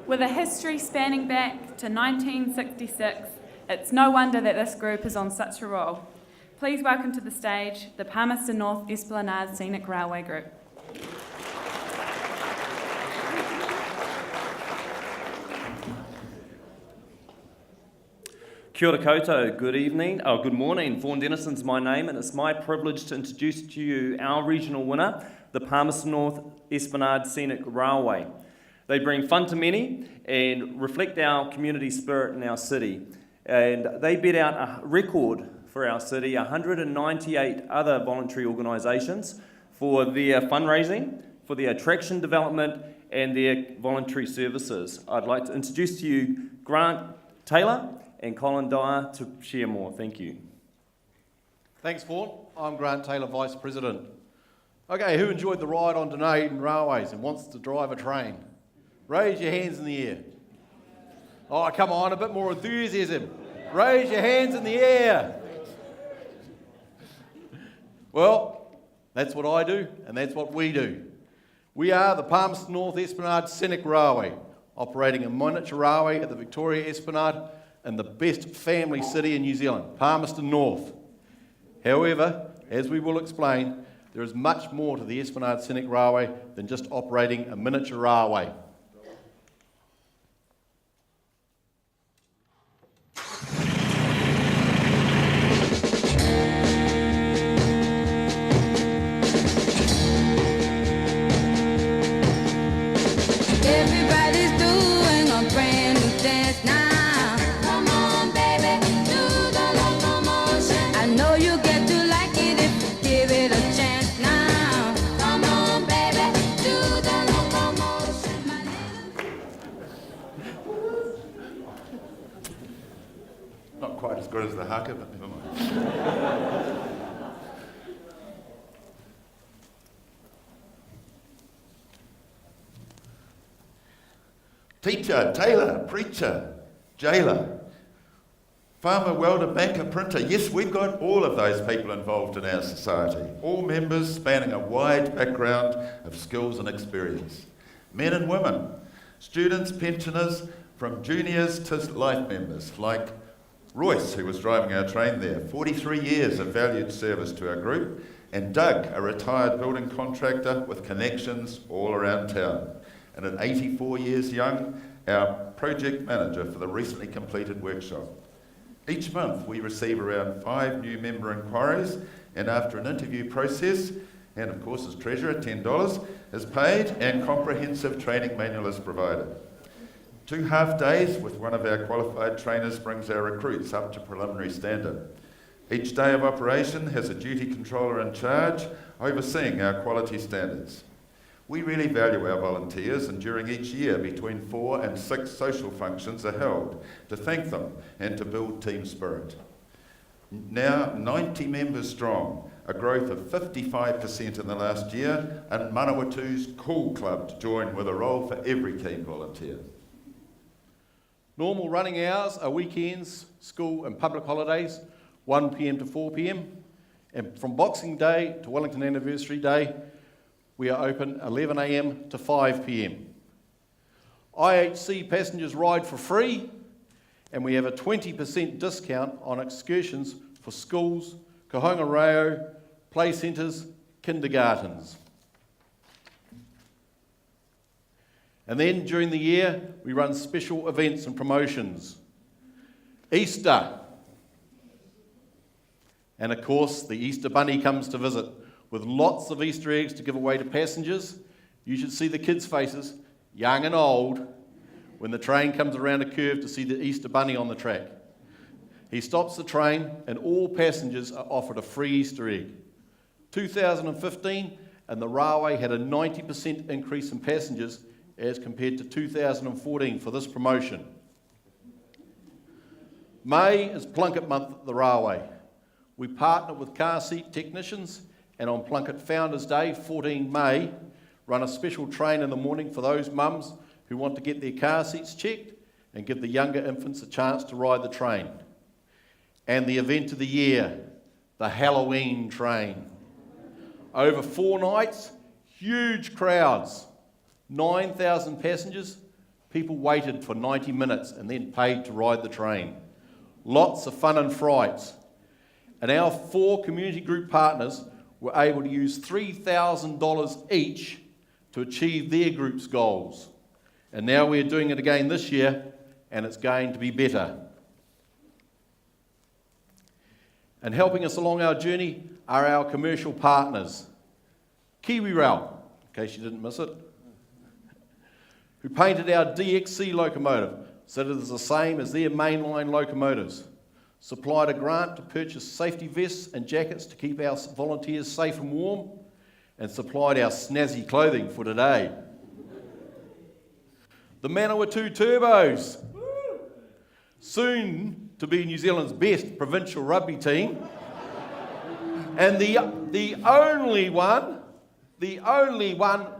With a history spanning back to 1966, it's no wonder that this group is on such a roll. Please welcome to the stage the Palmerston North Esplanade Scenic Railway Group. Kia ora koutou, good evening, good morning. Vaughan Dennison's my name, and it's my privilege to introduce to you our regional winner, the Palmerston North Esplanade Scenic Railway. They bring fun to many and reflect our community spirit in our city. And they beat out a record for our city, 198 other voluntary organisations for their fundraising, for their attraction development and their voluntary services. I'd like to introduce to you Grant Taylor and Colin Dyer to share more. Thank you. Thanks, Vaughan. I'm Grant Taylor, Vice President. Okay, who enjoyed the ride on Dunedin Railways and wants to drive a train? Raise your hands in the air. Oh, come on, a bit more enthusiasm. Raise your hands in the air. Well, that's what I do, and that's what we do. We are the Palmerston North Esplanade Scenic Railway, operating a miniature railway at the Victoria Esplanade in the best family city in New Zealand, Palmerston North. However, as we will explain, there is much more to the Esplanade Scenic Railway than just operating a miniature railway. Not quite as good as the haka, but never mind. Teacher, tailor, preacher, jailer, farmer, welder, banker, printer. Yes, we've got all of those people involved in our society, all members spanning a wide background of skills and experience. Men and women, students, pensioners, from juniors to life members, like Royce, who was driving our train there, 43 years of valued service to our group, and Doug, a retired building contractor with connections all around town. And at 84 years young, our project manager for the recently completed workshop. Each month we receive around 5 new member inquiries, and after an interview process, and of course as treasurer, $10 is paid and comprehensive training manual is provided. 2 half days with one of our qualified trainers brings our recruits up to preliminary standard. Each day of operation has a duty controller in charge overseeing our quality standards. We really value our volunteers, and during each year between 4 and 6 social functions are held to thank them and to build team spirit. Now 90 members strong, a growth of 55% in the last year, and Manawatu's Cool Club to join with a role for every keen volunteer. Normal running hours are weekends, school and public holidays, 1 p.m. to 4 p.m. And from Boxing Day to Wellington Anniversary Day, we are open 11 a.m. to 5 p.m. IHC passengers ride for free, and we have a 20% discount on excursions for schools, kohanga reo, play centres, kindergartens. And then during the year, we run special events and promotions. Easter. And of course, the Easter Bunny comes to visit with lots of Easter eggs to give away to passengers. You should see the kids' faces, young and old, when the train comes around a curve to see the Easter Bunny on the track. He stops the train and all passengers are offered a free Easter egg. 2015, and the railway had a 90% increase in passengers as compared to 2014 for this promotion. May is Plunket Month at the railway. We partner with car seat technicians, and on Plunket Founders Day, 14 May, run a special train in the morning for those mums who want to get their car seats checked and give the younger infants a chance to ride the train. And the event of the year, the Halloween train. Over 4 nights, huge crowds, 9,000 passengers, People waited for 90 minutes and then paid to ride the train. Lots of fun and frights. And our 4 community group partners were able to use $3,000 each to achieve their group's goals. And now we're doing it again this year, and it's going to be better. And helping us along our journey are our commercial partners. KiwiRail, in case you didn't miss it, who painted our DXC locomotive so that it is the same as their mainline locomotives, supplied a grant to purchase safety vests and jackets to keep our volunteers safe and warm, and supplied our snazzy clothing for today. The Manawatu Turbos, soon to be New Zealand's best provincial rugby team, and the only one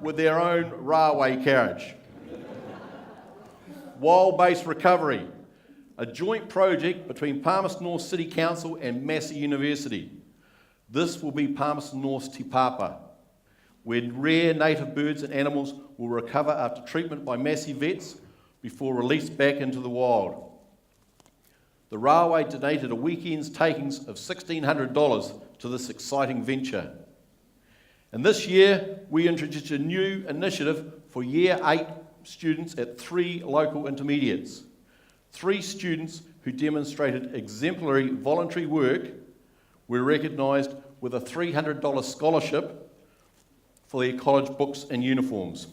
with their own railway carriage. Wild-based recovery, a joint project between Palmerston North City Council and Massey University. This will be Palmerston North's Te Papa, where rare native birds and animals will recover after treatment by Massey vets before released back into the wild. The railway donated a weekend's takings of $1,600 to this exciting venture. And this year, we introduced a new initiative for Year 8 students at 3 local intermediates. 3 students who demonstrated exemplary voluntary work were recognised with a $300 scholarship for their college books and uniforms.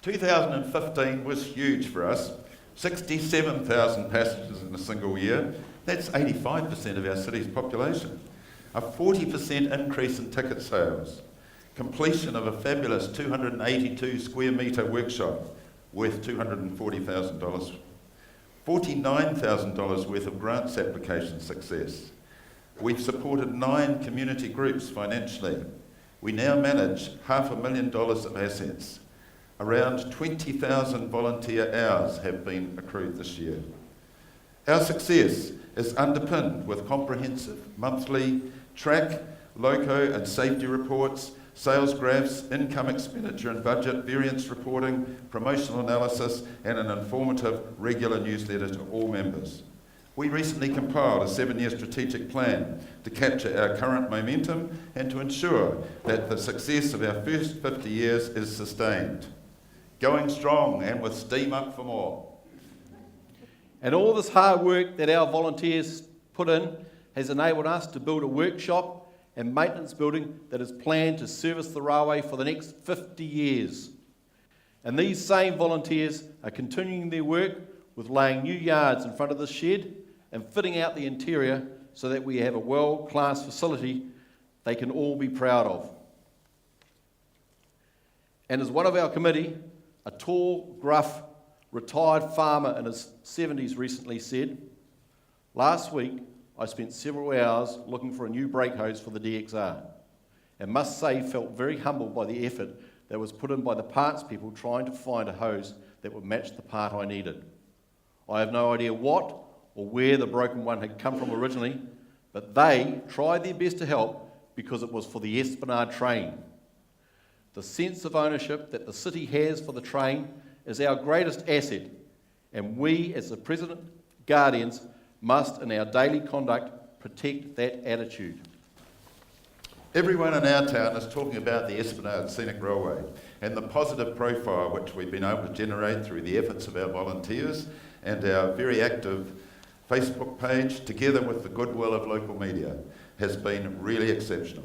2015 was huge for us. 67,000 passengers in a single year. That's 85% of our city's population. A 40% increase in ticket sales. Completion of a fabulous 282 square metre workshop worth $240,000. $49,000 worth of grants application success. We've supported 9 community groups financially. We now manage $500,000 of assets. Around 20,000 volunteer hours have been accrued this year. Our success is underpinned with comprehensive monthly track, loco and safety reports, sales graphs, income expenditure and budget, variance reporting, promotional analysis and an informative regular newsletter to all members. We recently compiled a 7-year strategic plan to capture our current momentum and to ensure that the success of our first 50 years is sustained. Going strong and with steam up for more. And all this hard work that our volunteers put in has enabled us to build a workshop and maintenance building that is planned to service the railway for the next 50 years. And these same volunteers are continuing their work with laying new yards in front of the shed and fitting out the interior so that we have a world-class facility they can all be proud of. And as one of our committee, a tall, gruff, retired farmer in his 70s recently said, "Last week I spent several hours looking for a new brake hose for the DXR, and must say felt very humbled by the effort that was put in by the parts people trying to find a hose that would match the part I needed. I have no idea what or where the broken one had come from originally, but they tried their best to help because it was for the Esplanade train. The sense of ownership that the city has for the train is our greatest asset, and we as the President Guardians must in our daily conduct protect that attitude." Everyone in our town is talking about the Esplanade Scenic Railway and the positive profile which we've been able to generate through the efforts of our volunteers and our very active Facebook page, together with the goodwill of local media, has been really exceptional.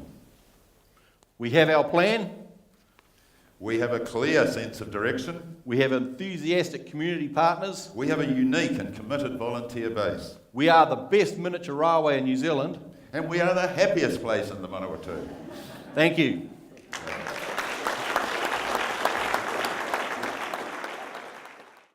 We have our plan. We have a clear sense of direction. We have enthusiastic community partners. We have a unique and committed volunteer base. We are the best miniature railway in New Zealand. And we are the happiest place in the Manawatu. Thank you.